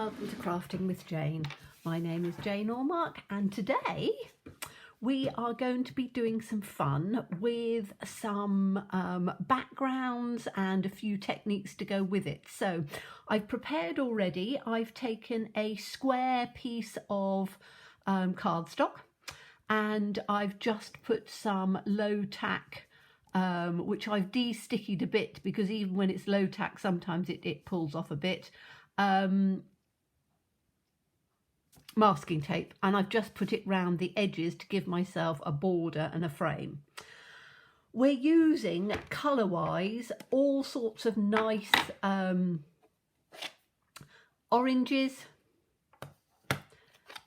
welcome to Crafting with Jane. My name is Jane Ormark, and today we are going to be doing some fun with some backgrounds and a few techniques to go with it. So I've prepared already. I've taken a square piece of cardstock and I've just put some low tack which I've de-stickied a bit, because even when it's low tack sometimes it pulls off a bit, masking tape, and I've just put it round the edges to give myself a border and a frame. We're using colour-wise all sorts of nice oranges,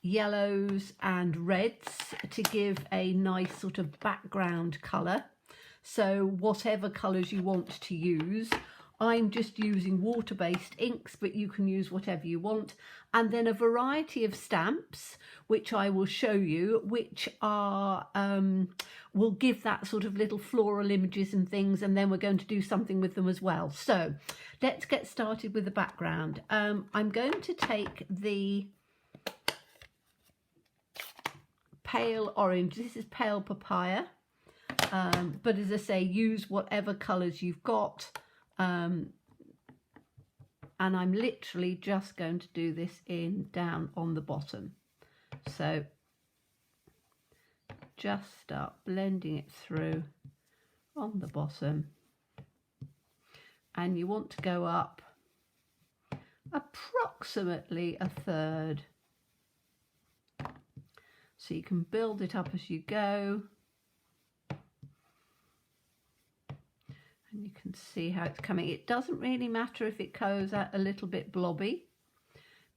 yellows and reds to give a nice sort of background colour. So whatever colours you want to use. I'm just using water-based inks, but you can use whatever you want. And then a variety of stamps, which I will show you, which are will give that sort of little floral images and things, and then we're going to do something with them as well. So let's get started with the background. I'm going to take the pale orange. This is pale papaya, but as I say, use whatever colours you've got. And I'm literally just going to do this down on the bottom. So just start blending it through on the bottom, and you want to go up approximately a third, so you can build it up as you go. And you can see how it's coming. It doesn't really matter if it goes out a little bit blobby,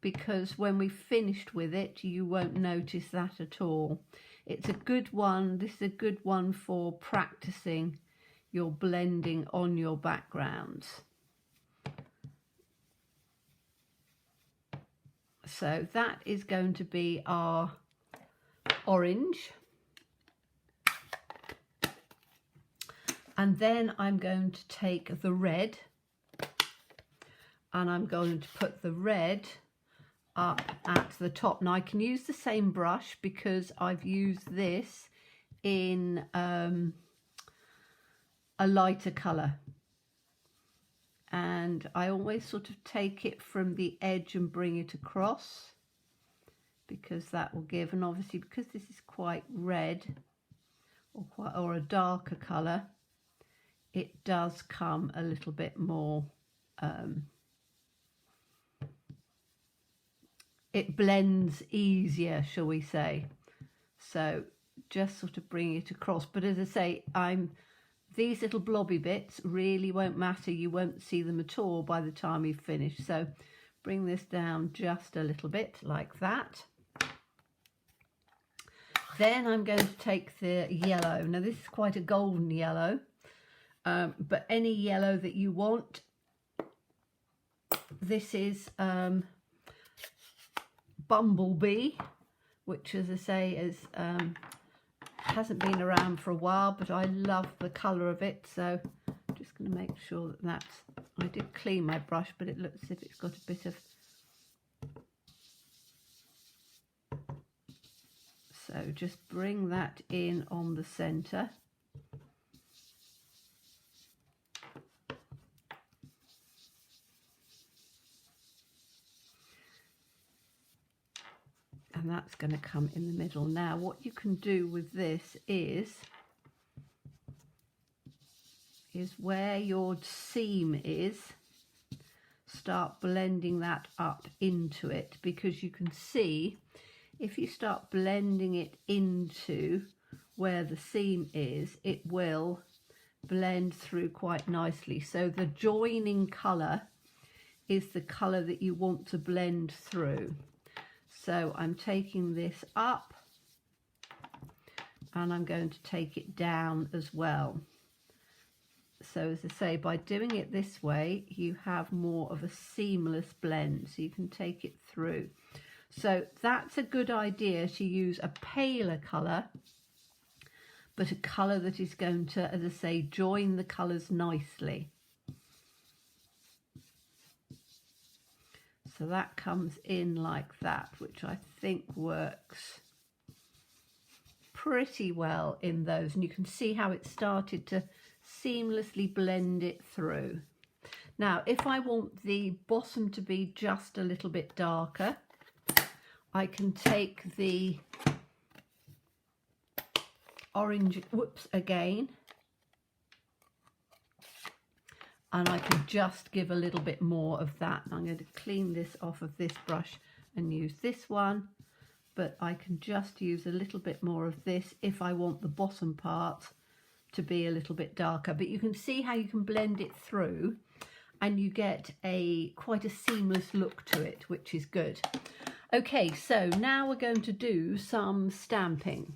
because when we've finished with it, you won't notice that at all. It's a good one. This is a good one for practicing your blending on your backgrounds. So that is going to be our orange. And then I'm going to take the red, and I'm going to put the red up at the top. Now I can use the same brush because I've used this in a lighter colour. And I always sort of take it from the edge and bring it across, because that will give, and obviously because this is quite red or a darker colour, it does come a little bit more, it blends easier, shall we say. So just sort of bring it across. But as I say, these little blobby bits really won't matter. You won't see them at all by the time you've finished. So bring this down just a little bit like that. Then I'm going to take the yellow. Now this is quite a golden yellow. But any yellow that you want. This is Bumblebee, which, as I say, hasn't been around for a while, but I love the colour of it. So I'm just going to make sure that I did clean my brush, but it looks as if it's got a bit of. So just bring that in on the centre. And that's going to come in the middle. Now what you can do with this is where your seam is, start blending that up into it, because you can see if you start blending it into where the seam is, it will blend through quite nicely. So the joining colour is the colour that you want to blend through. So I'm taking this up, and I'm going to take it down as well. So as I say, by doing it this way, you have more of a seamless blend, so you can take it through. So that's a good idea, to use a paler colour, but a colour that is going to, as I say, join the colours nicely. So that comes in like that, which I think works pretty well in those. And you can see how it started to seamlessly blend it through. Now, if I want the bottom to be just a little bit darker, I can take the orange, again, and I can just give a little bit more of that. I'm going to clean this off of this brush and use this one, but I can just use a little bit more of this if I want the bottom part to be a little bit darker. But you can see how you can blend it through and you get quite a seamless look to it, which is good. Okay, so now we're going to do some stamping.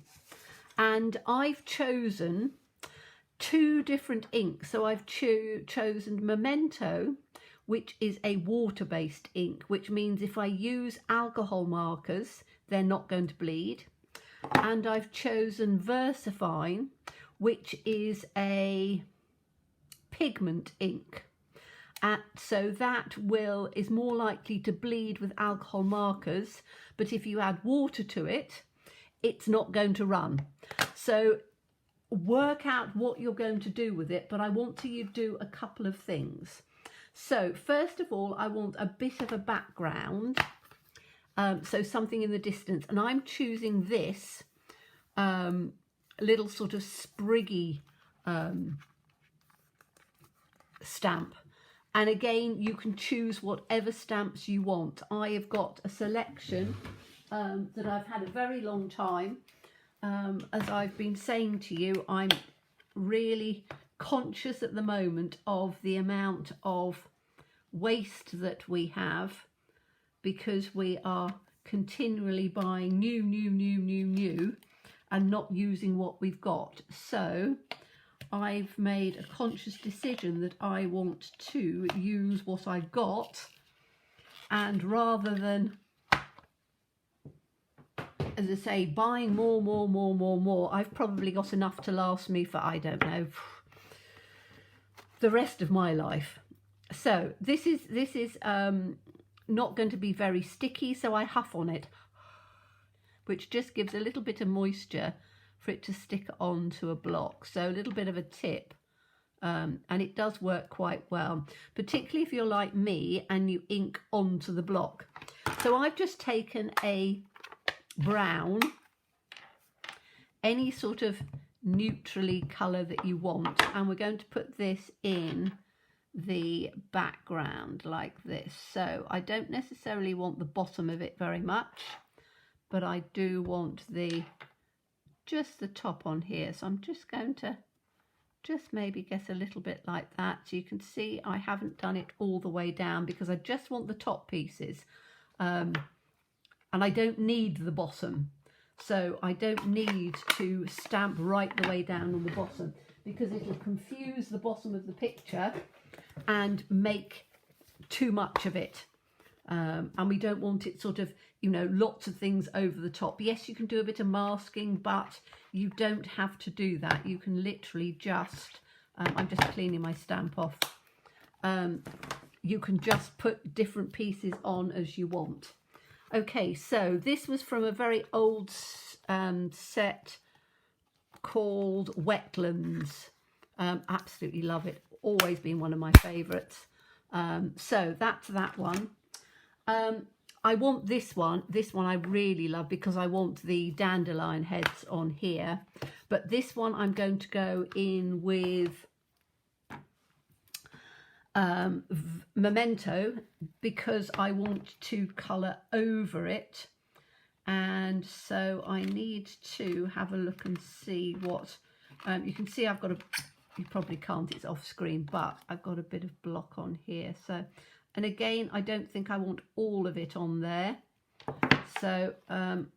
And I've chosen 2 different inks. So I've chosen Memento, which is a water-based ink, which means if I use alcohol markers, they're not going to bleed. And I've chosen Versafine, which is a pigment ink. So that is more likely to bleed with alcohol markers, but if you add water to it, it's not going to run. So work out what you're going to do with it, but I want you to do a couple of things. So first of all, I want a bit of a background, so something in the distance, and I'm choosing this little sort of spriggy stamp. And again, you can choose whatever stamps you want. I have got a selection that I've had a very long time. As I've been saying to you, I'm really conscious at the moment of the amount of waste that we have because we are continually buying new and not using what we've got. So I've made a conscious decision that I want to use what I've got, and rather than, as I say, buying more, I've probably got enough to last me for, I don't know, the rest of my life. So this is not going to be very sticky, so I huff on it, which just gives a little bit of moisture for it to stick onto a block. So a little bit of a tip, and it does work quite well, particularly if you're like me and you ink onto the block. So I've just taken a brown, any sort of neutrally colour that you want, and we're going to put this in the background like this. So I don't necessarily want the bottom of it very much, but I do want just the top on here. So I'm just going to maybe get a little bit like that. So you can see I haven't done it all the way down because I just want the top pieces, and I don't need the bottom. So I don't need to stamp right the way down on the bottom because it'll confuse the bottom of the picture and make too much of it. And we don't want it sort of, you know, lots of things over the top. Yes, you can do a bit of masking, but you don't have to do that. You can literally just, I'm just cleaning my stamp off. You can just put different pieces on as you want. Okay, so this was from a very old set called Wetlands. Absolutely love it. Always been one of my favourites. So that's that one. I want this one. This one I really love because I want the dandelion heads on here. But this one I'm going to go in with Memento because I want to colour over it. And so I need to have a look and see what... you can see I've got a... You probably can't, it's off screen, but I've got a bit of block on here. So... And again, I don't think I want all of it on there. So I'm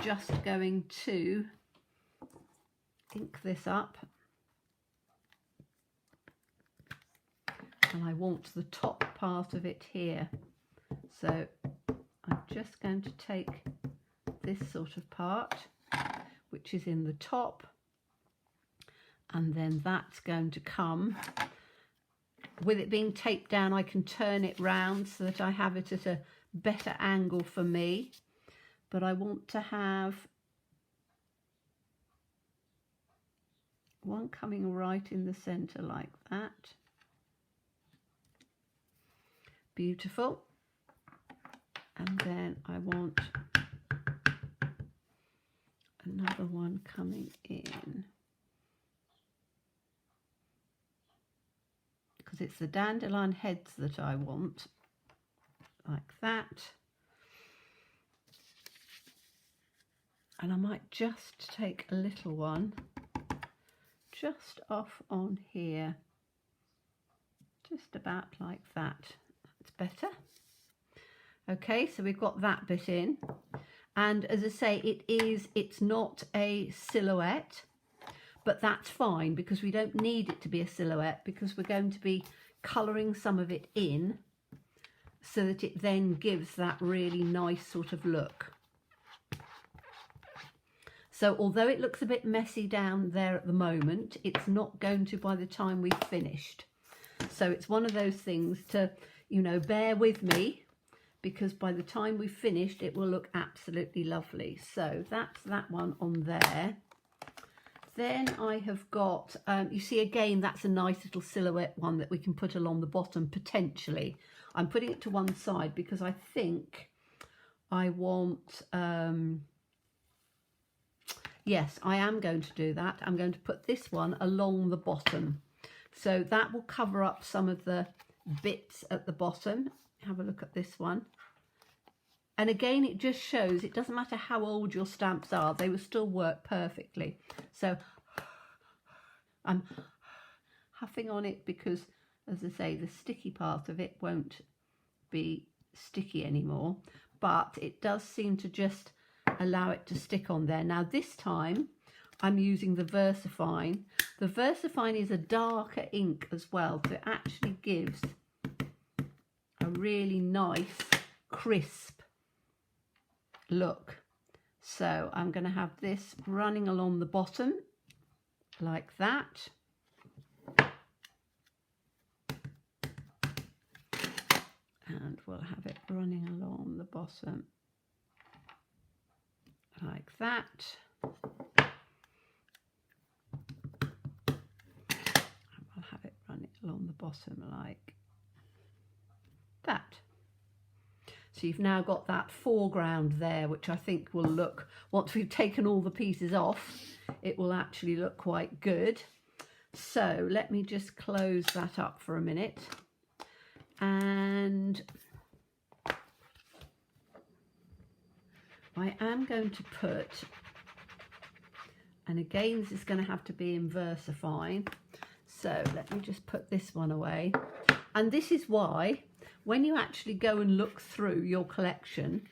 just going to ink this up. And I want the top part of it here. So I'm just going to take this sort of part, which is in the top. And then that's going to come with it being taped down, I can turn it round so that I have it at a better angle for me. But I want to have one coming right in the center like that. Beautiful. And then I want another one coming in, because it's the dandelion heads that I want, like that. And I might just take a little one just off on here, just about like that. That's better. Okay, so we've got that bit in. And as I say, it's not a silhouette, but that's fine because we don't need it to be a silhouette, because we're going to be colouring some of it in so that it then gives that really nice sort of look. So although it looks a bit messy down there at the moment, it's not going to by the time we've finished. So it's one of those things to, you know, bear with me, because by the time we've finished, it will look absolutely lovely. So that's that one on there. Then I have got, you see again, that's a nice little silhouette one that we can put along the bottom potentially. I'm putting it to one side because I think I want, yes, I am going to do that. I'm going to put this one along the bottom. So that will cover up some of the bits at the bottom. Have a look at this one. And again, it just shows it doesn't matter how old your stamps are, they will still work perfectly. So I'm huffing on it because, as I say, the sticky part of it won't be sticky anymore, but it does seem to just allow it to stick on there. Now this time I'm using the VersaFine. The VersaFine is a darker ink as well, so it actually gives a really nice crisp look. So I'm going to have this running along the bottom like that. And we'll have it running along the bottom like that. And we'll have it running along the bottom like that. So you've now got that foreground there, which I think will look, once we've taken all the pieces off, it will actually look quite good. So let me just close that up for a minute. And I am going to put, and again, this is going to have to be in VersaFine. So let me just put this one away. And this is why, when you actually go and look through your collection,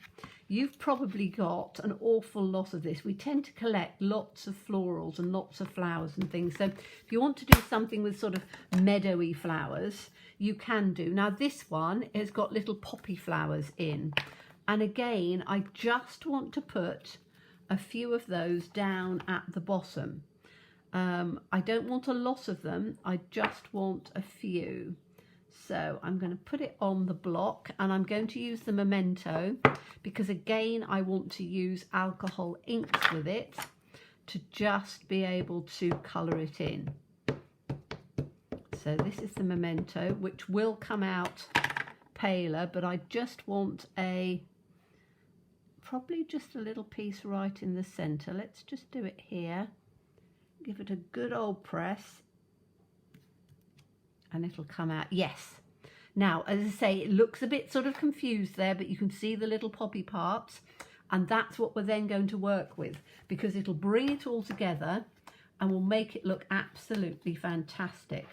you've probably got an awful lot of this. We tend to collect lots of florals and lots of flowers and things. So if you want to do something with sort of meadowy flowers, you can do. Now this one has got little poppy flowers in. And again, I just want to put a few of those down at the bottom. I don't want a lot of them. I just want a few. So I'm going to put it on the block, and I'm going to use the Memento because again I want to use alcohol inks with it to just be able to colour it in. So this is the Memento, which will come out paler, but I just want probably just a little piece right in the centre. Let's just do it here. Give it a good old press. And it'll come out, yes. Now, as I say, it looks a bit sort of confused there, but you can see the little poppy parts, and that's what we're then going to work with, because it'll bring it all together and will make it look absolutely fantastic.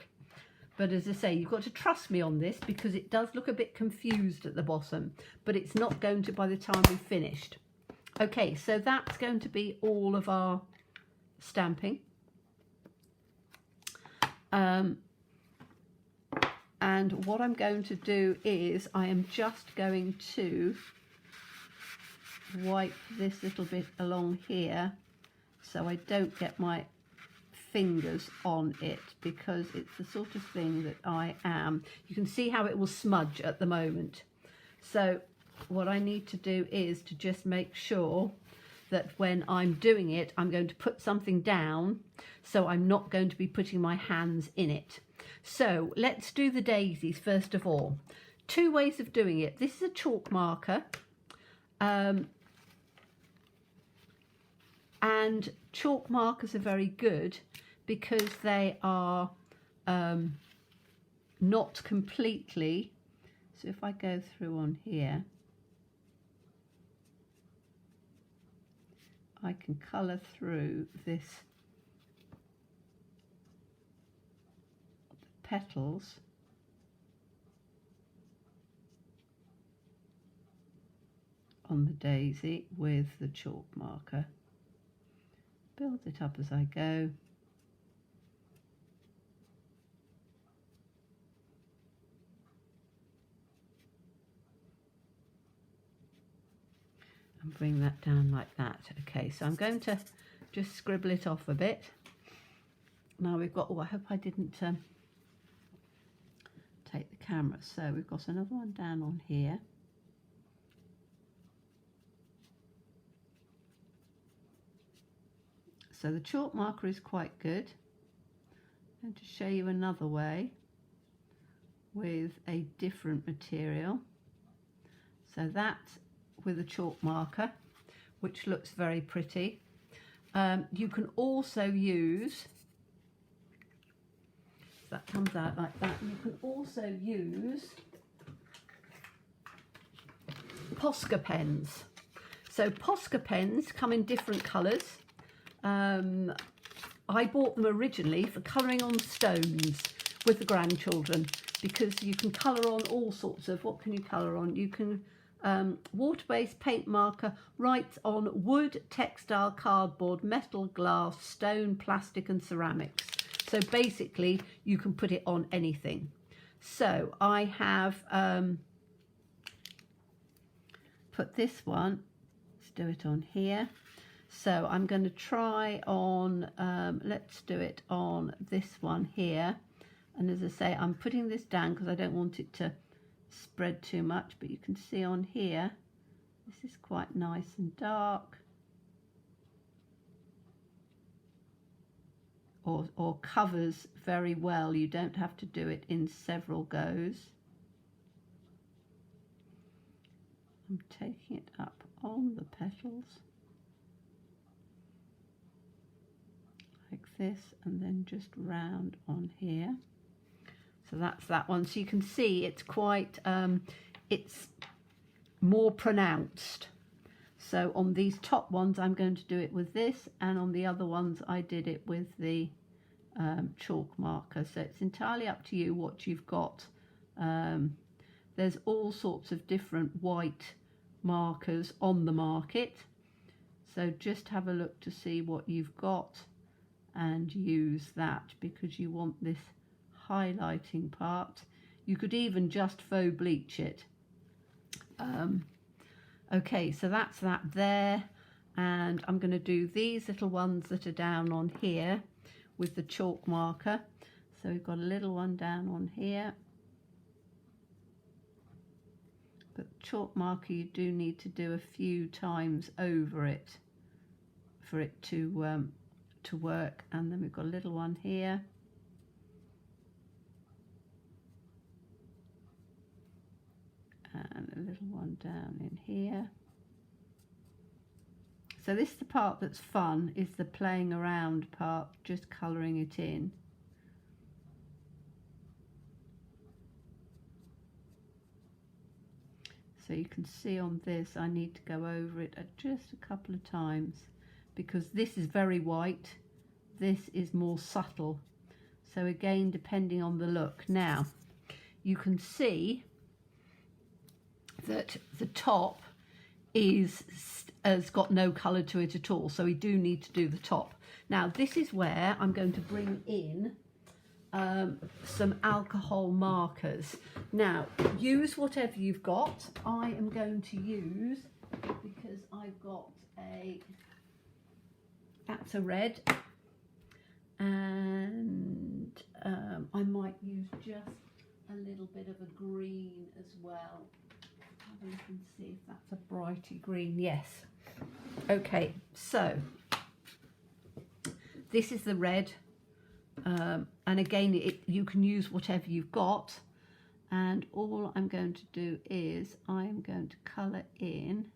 But as I say, you've got to trust me on this because it does look a bit confused at the bottom, but it's not going to by the time we've finished. Okay, so that's going to be all of our stamping. And what I'm going to do is I am just going to wipe this little bit along here so I don't get my fingers on it because it's the sort of thing that I am. You can see how it will smudge at the moment. So what I need to do is to just make sure that when I'm doing it, I'm going to put something down, so I'm not going to be putting my hands in it. So let's do the daisies first of all. Two ways of doing it. This is a chalk marker, and chalk markers are very good because they are not completely, so if I go through on here, I can colour through this, the petals, on the daisy with the chalk marker. Build it up as I go. And bring that down like that. Okay, so I'm going to just scribble it off a bit. Now we've got, oh, I hope I didn't take the camera. So we've got another one down on here. So the chalk marker is quite good. I'm going to show you another way with a different material. So that's with a chalk marker, which looks very pretty. You can also use, that comes out like that, you can also use Posca pens. So Posca pens come in different colours. I bought them originally for colouring on stones with the grandchildren, because you can colour on all sorts of, what can you colour on? You can water-based paint marker, writes on wood, textile, cardboard, metal, glass, stone, plastic and ceramics. So basically you can put it on anything. So I have put this one, let's do it on here. So I'm going to try on, let's do it on this one here. And as I say, I'm putting this down because I don't want it to spread too much, but you can see on here, this is quite nice and dark. Or covers very well. You don't have to do it in several goes. I'm taking it up on the petals like this, and then just round on here. So that's that one. So you can see it's quite, it's more pronounced. So on these top ones, I'm going to do it with this, and on the other ones, I did it with the chalk marker. So it's entirely up to you what you've got. There's all sorts of different white markers on the market. So just have a look to see what you've got and use that, because you want this highlighting part. You could even just faux bleach it. Okay, so that's that there, and I'm going to do these little ones that are down on here with the chalk marker. So we've got a little one down on here, but chalk marker you do need to do a few times over it for it to work. And then we've got a little one here. And a little one down in here. So this is the part that's fun, is the playing around part, just colouring it in. So you can see on this I need to go over it just a couple of times, because this is very white, this is more subtle. So again, depending on the look. Now you can see that the top has got no colour to it at all, so we do need to do the top. Now this is where I'm going to bring in some alcohol markers. Now use whatever you've got. I am going to use, because I've got that's a red, And I might use just a little bit of a green as well. Have a look and see if that's a brighty green. Yes. Okay, so this is the red, and again you can use whatever you've got, and all I'm going to do is I'm going to colour in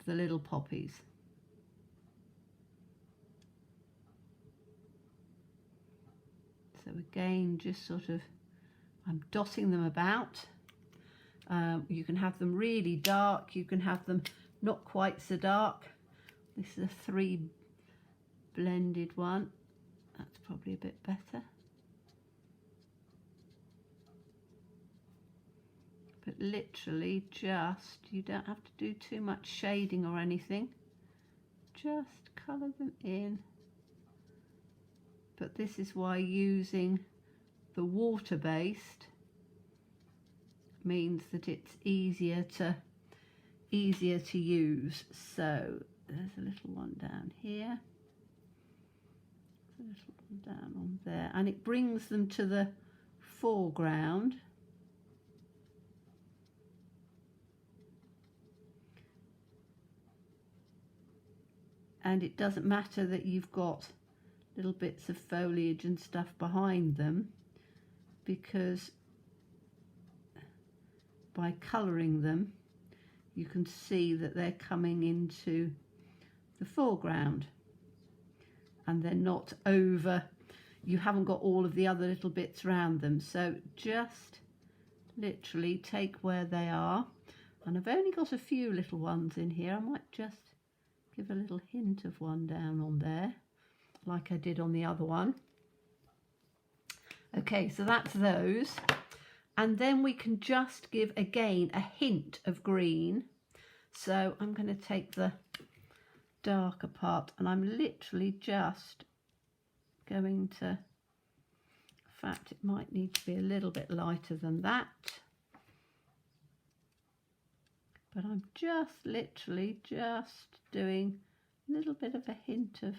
the little poppies. So again, just sort of, I'm dotting them about. You can have them really dark, you can have them not quite so dark. This is a 3 blended one. That's probably a bit better. But literally just, you don't have to do too much shading or anything. Just colour them in. But this is why using the water-based means that it's easier to use. So there's a little one down here, there's a little one down on there, and it brings them to the foreground. And it doesn't matter that you've got little bits of foliage and stuff behind them, because by colouring them you can see that they're coming into the foreground and they're not over, you haven't got all of the other little bits around them. So just literally take where they are, and I've only got a few little ones in here. I might just give a little hint of one down on there like I did on the other one. Okay, so that's those. And then we can just give again a hint of green. So I'm going to take the darker part and I'm literally just going to, in fact it might need to be a little bit lighter than that, but I'm just literally just doing a little bit of a hint of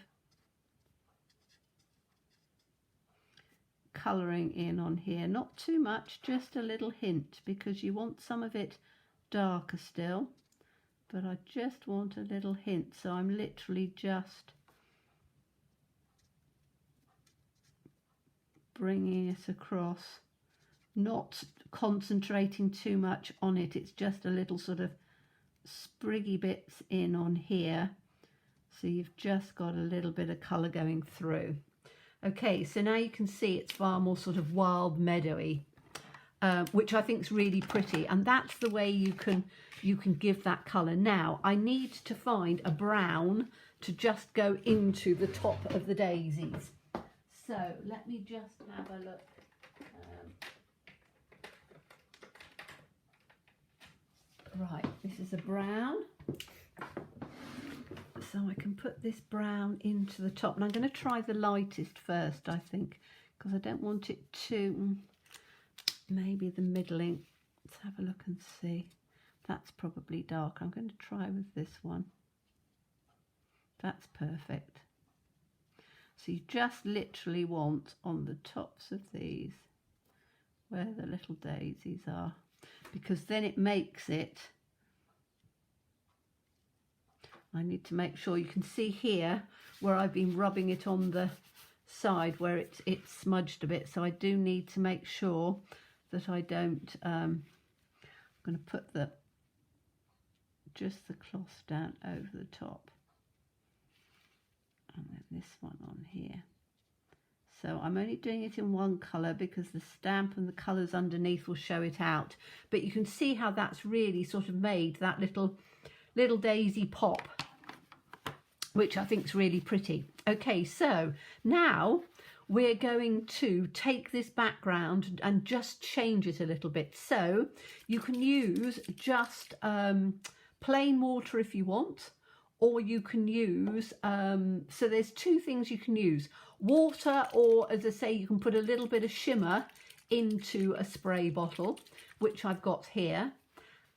colouring in on here, not too much, just a little hint, because you want some of it darker still, but I just want a little hint. So I'm literally just bringing it across, not concentrating too much on it. It's just a little sort of spriggy bits in on here, so you've just got a little bit of colour going through. Okay, so now you can see it's far more sort of wild meadowy, which I think is really pretty, and that's the way you can give that colour. Now I need to find a brown to just go into the top of the daisies. So let me just have a look. Right, this is a brown. So I can put this brown into the top, and I'm going to try the lightest first, I think, because I don't want it too, maybe the middling. Let's have a look and see. That's probably dark. I'm going to try with this one. That's perfect. So you just literally want on the tops of these, where the little daisies are, because then it makes it, I need to make sure you can see here where I've been rubbing it on the side where it's smudged a bit, so I do need to make sure that I don't, I'm going to put just the cloth down over the top, and then this one on here. So I'm only doing it in one colour because the stamp and the colours underneath will show it out, but you can see how that's really sort of made that little daisy pop, which I think is really pretty. Okay, so now we're going to take this background and just change it a little bit. So you can use just plain water if you want, or you can use, so there's two things you can use. Water, or as I say, you can put a little bit of shimmer into a spray bottle, which I've got here.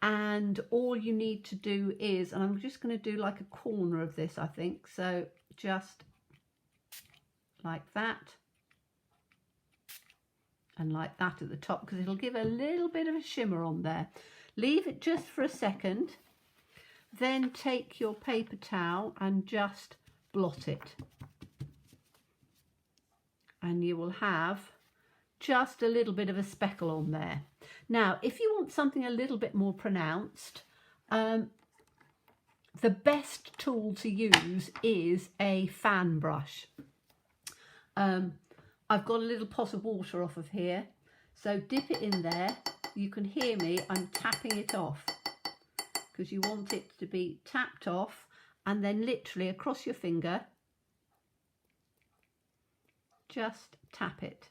And all you need to do is, and I'm just going to do like a corner of this, I think. So just like that, and like that at the top, because it'll give a little bit of a shimmer on there. Leave it just for a second, then take your paper towel and just blot it, and you will have just a little bit of a speckle on there. Now, if you want something a little bit more pronounced, the best tool to use is a fan brush. I've got a little pot of water off of here, so dip it in there. You can hear me, I'm tapping it off, because you want it to be tapped off, and then literally across your finger, just tap it.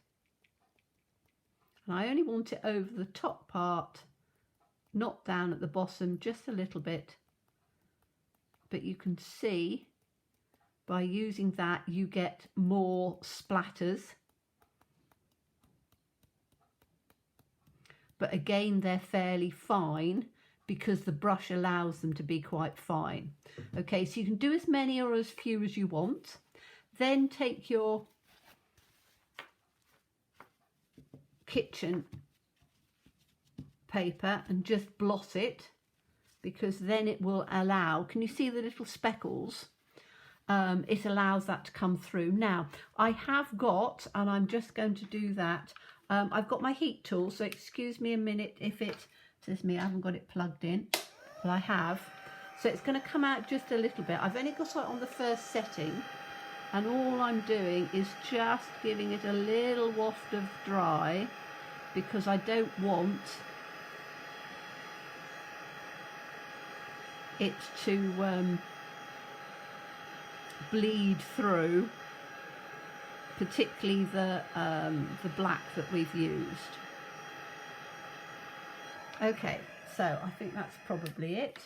And I only want it over the top part, not down at the bottom, just a little bit. But you can see by using that you get more splatters. But again, they're fairly fine because the brush allows them to be quite fine. Okay, so you can do as many or as few as you want. Then take your kitchen paper and just blot it, because then it will allow, can you see the little speckles? It allows that to come through. Now, I have got, and I'm just going to do that, I've got my heat tool, so excuse me a minute if it says me I haven't got it plugged in, but I have. So it's going to come out just a little bit. I've only got it on the first setting, and all I'm doing is just giving it a little waft of dry, because I don't want it to bleed through, particularly the black that we've used. Okay, so I think that's probably it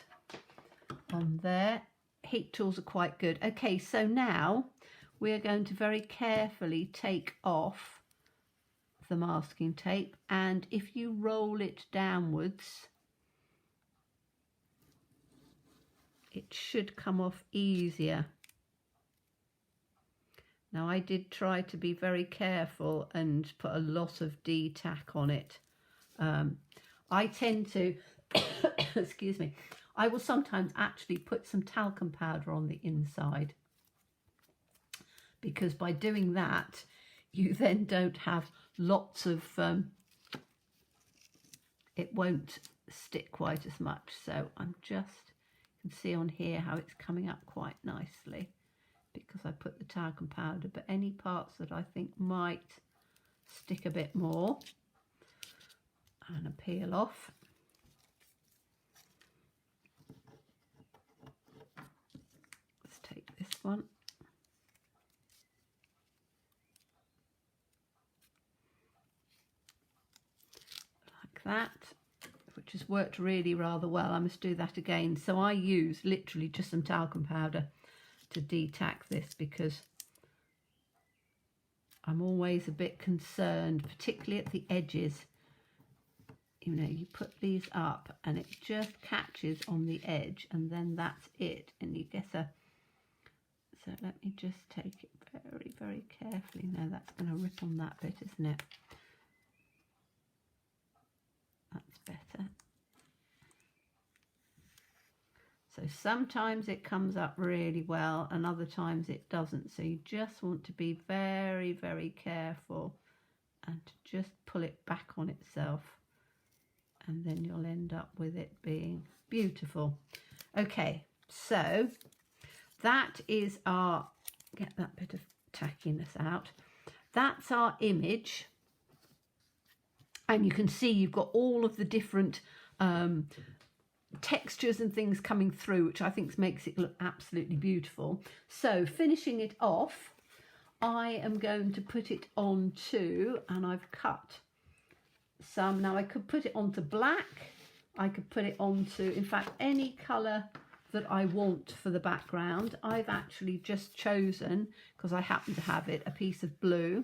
on there. Heat tools are quite good. Okay, so now we're going to very carefully take off the masking tape, and if you roll it downwards, it should come off easier. Now, I did try to be very careful and put a lot of D-tack on it. I tend to, excuse me, I will sometimes actually put some talcum powder on the inside, because by doing that, you then don't have lots of, it won't stick quite as much. So I'm just, you can see on here how it's coming up quite nicely, because I put the talcum powder, but any parts that I think might stick a bit more, I'm going to peel off. Let's take this one. Like that, which has worked really rather well. I must do that again. So I use literally just some talcum powder to de-tack this, because I'm always a bit concerned, particularly at the edges. You know, you put these up and it just catches on the edge, and then that's it, and you get a, so let me just take it very, very carefully. Now that's going to rip on that bit, isn't it? That's better. So sometimes it comes up really well and other times it doesn't. So you just want to be very, very careful and to just pull it back on itself, and then you'll end up with it being beautiful. Okay, so that is our, get that bit of tackiness out. That's our image. And you can see you've got all of the different textures and things coming through, which I think makes it look absolutely beautiful. So finishing it off, I am going to put it onto, and I've cut some. Now I could put it onto black, I could put it onto, in fact, any colour that I want for the background. I've actually just chosen, because I happen to have it, a piece of blue.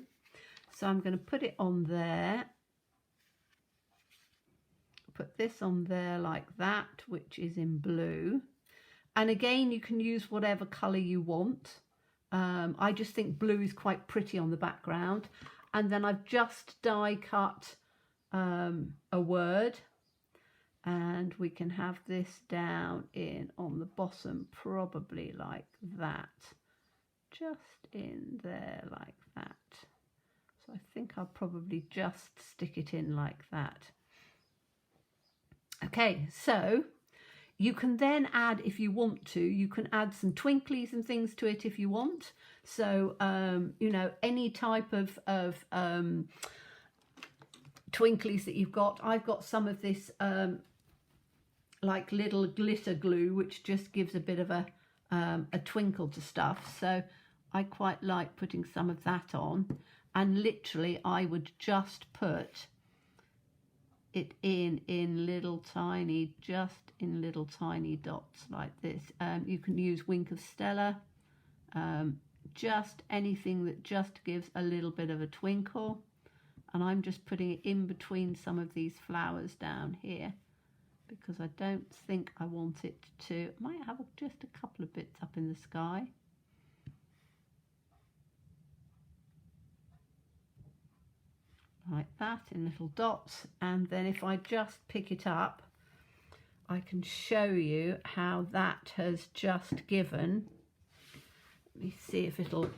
So I'm going to put it on there. Put this on there like that, which is in blue. And again, you can use whatever colour you want. I just think blue is quite pretty on the background. And then I've just die cut a word, and we can have this down in on the bottom, probably like that, just in there like that. So I think I'll probably just stick it in like that. Okay, so you can then add, if you want to, you can add some twinklies and things to it if you want. So, you know, any type of twinklies that you've got. I've got some of this like little glitter glue, which just gives a bit of a twinkle to stuff. So I quite like putting some of that on. And literally I would just put it in little tiny, just in little tiny dots like this. You can use Wink of Stella, just anything that just gives a little bit of a twinkle. And I'm just putting it in between some of these flowers down here, because I don't think I want it to, I might have just a couple of bits up in the sky. Like that, in little dots. And then if I just pick it up, I can show you how that has just given, let me see if it'll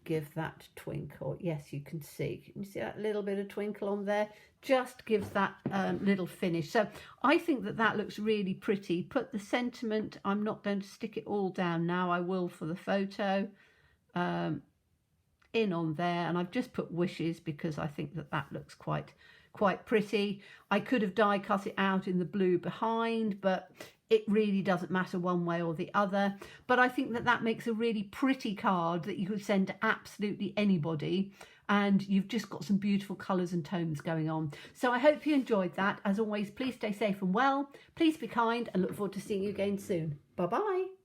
give that twinkle. Yes, you can see. Can you see that little bit of twinkle on there? Just gives that little finish. So I think that that looks really pretty. Put the sentiment, I'm not going to stick it all down now, I will for the photo, in on there. And I've just put wishes because I think that that looks quite pretty. I could have die cut it out in the blue behind, but it really doesn't matter one way or the other. But I think that that makes a really pretty card that you could send to absolutely anybody, and you've just got some beautiful colours and tones going on. So I hope you enjoyed that. As always, please stay safe and well, please be kind, and look forward to seeing you again soon. Bye bye.